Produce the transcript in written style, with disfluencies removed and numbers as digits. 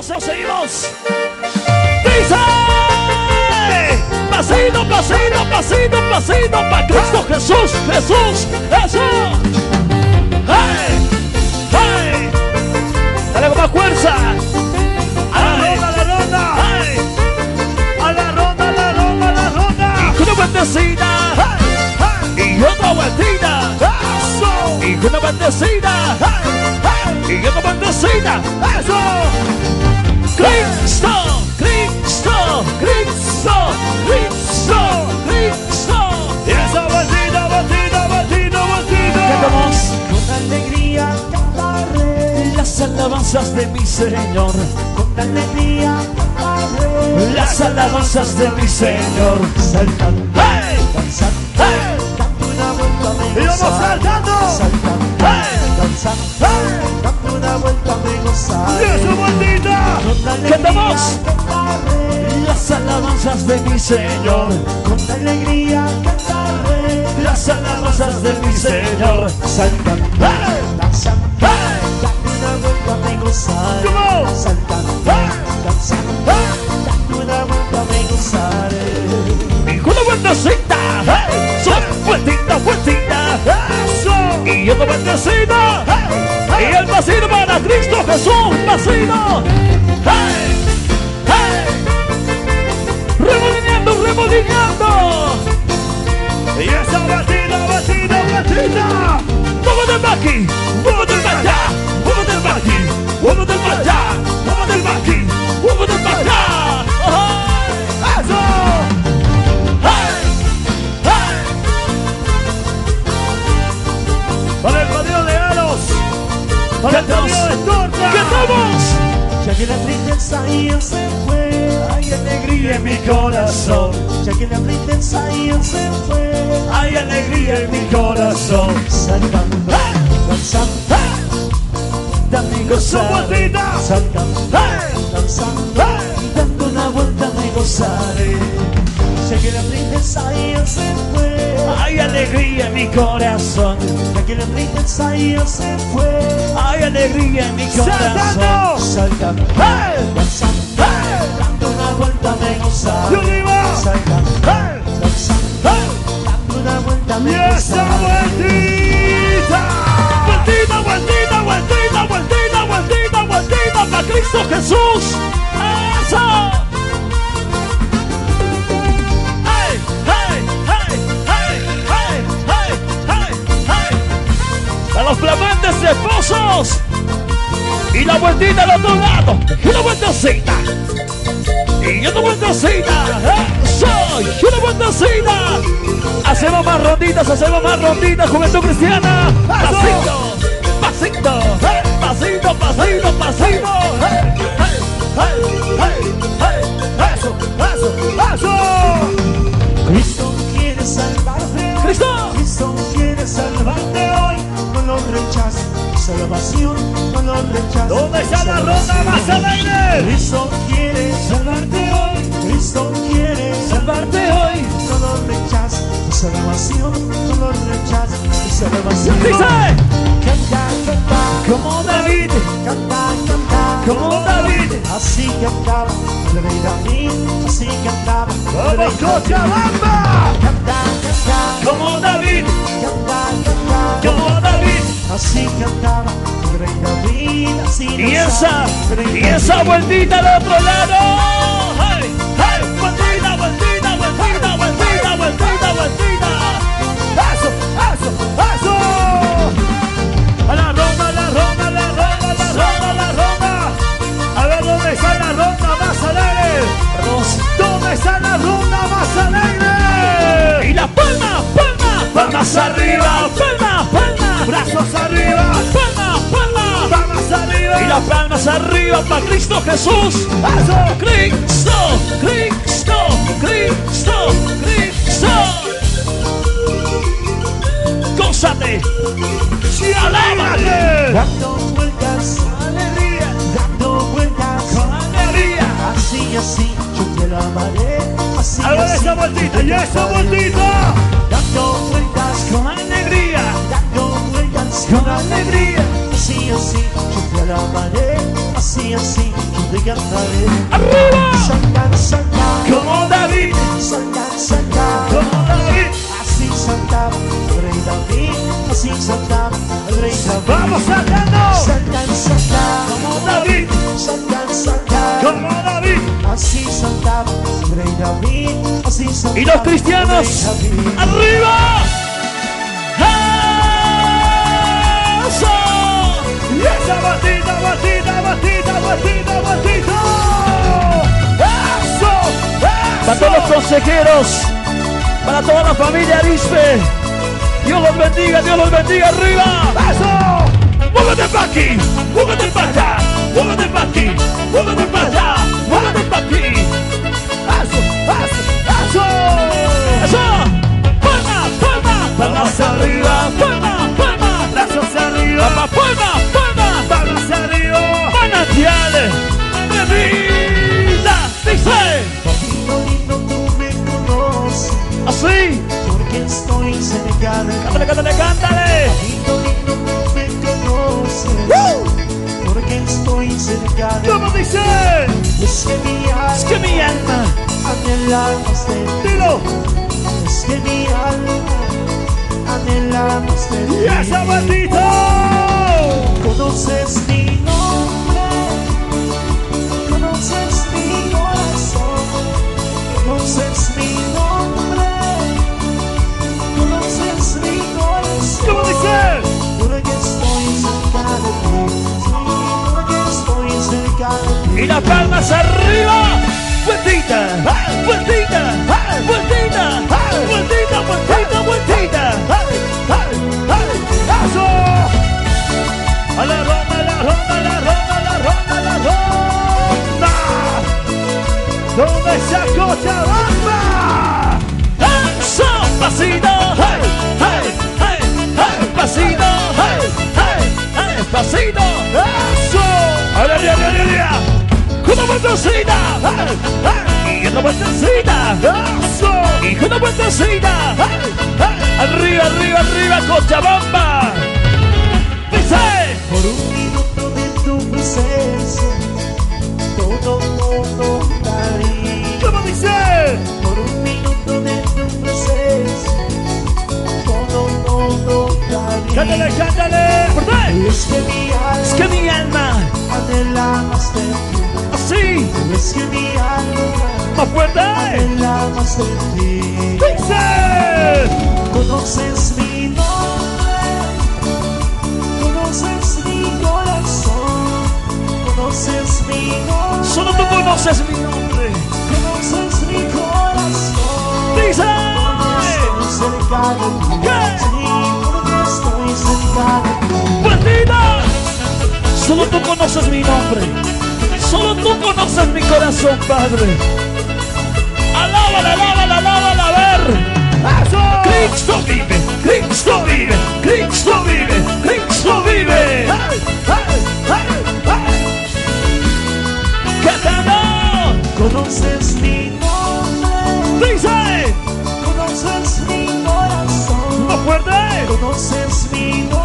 Seguimos. Dice: pasito, pasito, pasito, pasito para Cristo Jesús, Jesús, eso. Hey, hey. Dale con más fuerza. A la ronda, hey. A la ronda, la ronda, la ronda. Y una vueltecita, hey, hey. Y otra vueltita, eso. Y una vueltecita, hey, hey. Y otra vueltecita, eso. Cristo, Cristo, Cristo, Cristo, Cristo. Y esa vueltita, vueltita, vueltita, vueltita. Cantamos con alegría, cantaré las alabanzas de mi Señor. Con alegría, cantaré las alabanzas de mi Señor. Saltando, hey, danzando, hey, dando una vuelta me gozaré. Y vamos saltando, saltando, hey, danzando, hey, dando una vuelta me gozaré. Y esa vueltita. Cantamos las alabanzas de mi Señor. Con alegría cantaré las alabanzas de mi Señor. Saltando, hey, danzando, hey, dando una vuelta me gozaré. Saltando, hey, danzando, hey, dando una vuelta me gozaré. Y una vueltecita, hey, son vueltita, vueltita, eso. Y otra vueltecita, hey, hey. Y el pasito para Cristo Jesús, pasito. Hey, hey, remolineando, remolineando. Y esa batida, batida, batida. Vamos del baqui, vamos del allá, vamos del baqui, vamos del allá, vamos del baqui, vamos del allá. Eso. Hey, hey. Para el padrino de Aros, para el padrino de Torta. ¡Cantamos! Ya que la tristeza ya se fue, hay alegría en mi corazón. Ya que la tristeza ya se fue, hay alegría en mi corazón. Saltando, danzando, dando y gozaré. Saltando, danzando, dando una vuelta me gozaré. Ya que la tristeza ya se fue, hay alegría en mi corazón. Ya que la tristeza ya se fue, hay alegría en mi corazón. Saltando, hey, danzando, hey, dando una vuelta me gozaré. Saltando, hey, danzando, hey, dando una vuelta me gozaré. Y esa vueltita, vueltita, vueltita, vueltita, vueltita, vueltita, vueltita para Cristo Jesús. Eso. A los flamantes esposos. Y la vueltita al otro lado. Y una vueltecita. Y otra vueltecita. Eso. Y una vueltecita. Hacemos más ronditas, Juventud Cristiana. Pasito, pasito, pasito, pasito, pasito. Eso, eso, eso. Cristo quiere salvarte. Cristo. Cristo quiere salvarte hoy. No lo rechaces, salvación, no lo rechaces. ¿Dónde está la ronda más alegre? Cristo quiere salvarte hoy. Cristo quiere salvarte hoy. No lo rechaces, salvación, no lo rechaces, salvación. Dice: canta, canta, como David. Canta, canta, como David. Así cantaba el rey David. Así cantaba el rey Cochabamba. Canta, canta, como David. Canta, canta, como David. Así cantaba el rey David. Así y esa vueltita al otro lado. Hey, hey, vueltita, vueltita, vueltita, vueltita, vueltita, vueltita. Eso, eso, eso. A la ronda, la ronda, la ronda, la ronda, la ronda. A ver dónde está la ronda más alegre. ¿Dónde está la ronda más alegre? Y las palmas, palmas, palmas arriba, palmas, palmas, brazos arriba, palmas, palmas, palmas arriba. Y las palmas arriba para Cristo Jesús. Eso. Cristo, Cristo, Cristo, Cristo. Gózate y alégrate. Dando vueltas, alegría, dando vueltas, con alegría. Así, así, yo te la amaré. Así, a ver esa vueltita, y esa vueltita. Dando vueltas con alegría, dando vueltas con alegría. Así, así, yo te la amaré. Así, así, yo te cantaré. ¡Arriba! Saltar, saltar, Como David. saltar, saltar. Como David. Así saltaba el rey David, así saltaba el rey David. Vamos saltando. Saltar, saltar, Como David. saltar, saltar. Como David. Así saltaba el rey David, así saltaba Y los cristianos. el rey David. ¡Arriba! ¡Eso! Y esa batida, batida, batida, batida, batida. ¡Eso! Para todos los consejeros, para toda la familia Arispe. Dios los bendiga, arriba. ¡Eso! ¡Muévete para aquí! ¡Muévete para allá! ¡Muévete para aquí! ¡Muévete para allá! ¡Muévete para aquí! ¡Eso! ¡Eso! ¡Eso! ¡Eso! ¡Palma! ¡Palma! ¡Palmas arriba! ¡Palma! ¡Palma! ¡Brazos arriba! ¡Palma! ¡Palma! ¡Palma! ¡Palmas arriba! ¡Manantiales de vida! ¡Dice! Papito lindo, tú me conoces, ¡Así! porque estoy cerca de ti. ¡Cántale, cántale, cántale! Papito lindo, tú me conoces, porque estoy cerca de ti. ¿Cómo dice? Es que mi Es que mi alma, anhela más de ti. dilo, Es que mi alma anhela más de ti. y esa batito. Conoces mi nombre, conoces mi corazón, conoces mi nombre, conoces mi corazón. ¿Cómo dice? Porque estoy cerca de ti, sí, porque estoy cerca de ti. Y las palmas arriba. Vueltita, vueltita, vueltita, vueltita, vueltita, vueltita. ¡Eso! A la ronda, la ronda, la ronda, la ronda, la ronda. ¿Dónde está Cochabamba? ¡Eso! Pasito, hey, hey, hey, hey, pasito, hey, hey, hey, pasito. ¡Eso! ¡Aleluya! ¡Una vueltecita! ¡Y una vueltecita! ¡Eso! ¡Y una vueltecita! ¡Arriba, arriba, arriba, Cochabamba! ¡Dice! Por un minuto de tu presencia, todo daría. ¿Cómo dice? Por un minuto de tu presencia, todo daría. ¡Cántale, cántale! ¿Por qué? Es que mi Es que mi alma, anhela más de ti. así, Es que mi alma más fuerte. anhela más de ti. ¡Dice! Conoces mi nombre, conoces mi corazón, conoces mi nombre, Solo tú conoces mi nombre. conoces mi corazón. ¡Dice! Porque estoy cerca de ti, ¿Qué? sí, porque estoy cerca de ti. ¡Partida! Solo tú conoces mi nombre. Solo tú conoces mi corazón, Padre. Alábala, alábala, alábala, a ver. ¡Eso! Cristo vive, Cristo vive, Cristo vive, Cristo vive. ¡Qué tal! Conoces mi nombre, ¡Dice! conoces mi corazón, ¡Más fuerte! conoces mi nombre.